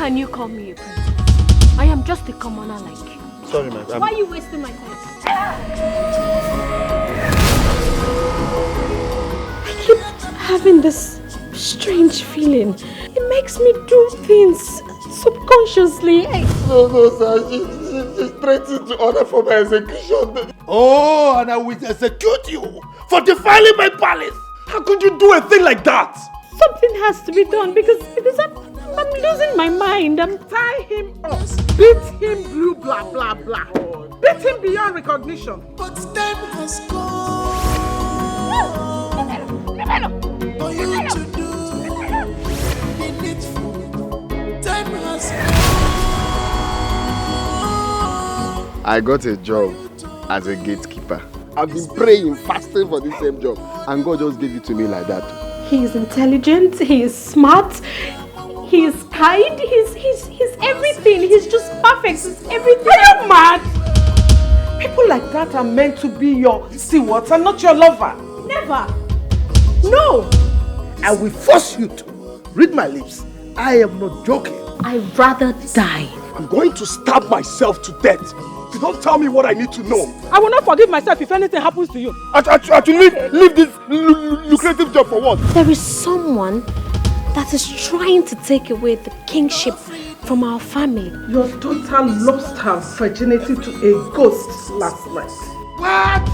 can you call me a princess? I am just a commoner like you. Sorry, man. Why are you wasting my time? I keep having this strange feeling. It makes me do things subconsciously. No, sir. She's threatening to order for my execution. Oh, and I will execute you for defiling my palace. How could you do a thing like that? Something has to be done because I'm losing my mind. Tie him up. Beat him blue, blah, blah, blah. Beat him beyond recognition. But time has gone for you to do the needful. Time has gone. I got a job as a gatekeeper. I've been praying, fasting for this same job, and God just gave it to me like that. He is intelligent, he is smart, he is kind, he's everything. He's just perfect. He's everything. Are you mad? People like that are meant to be your stewards and not your lover. Never. No. I will force you to. Read my lips. I am not joking. I'd rather die. I'm going to stab myself to death. If you don't tell me what I need to know. I will not forgive myself if anything happens to you. I leave this lucrative job for what? There is someone that is trying to take away the kingship from our family. Your daughter lost her virginity to a ghost last night. What?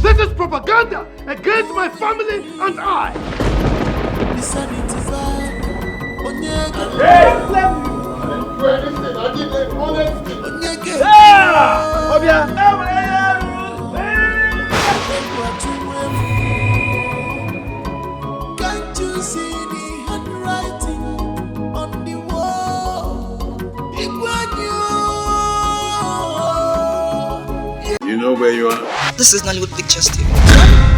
This is propaganda against my family and I. Hey! Can't you see the handwriting on the wall? You know where you are? This is Nollywood Pictures TV.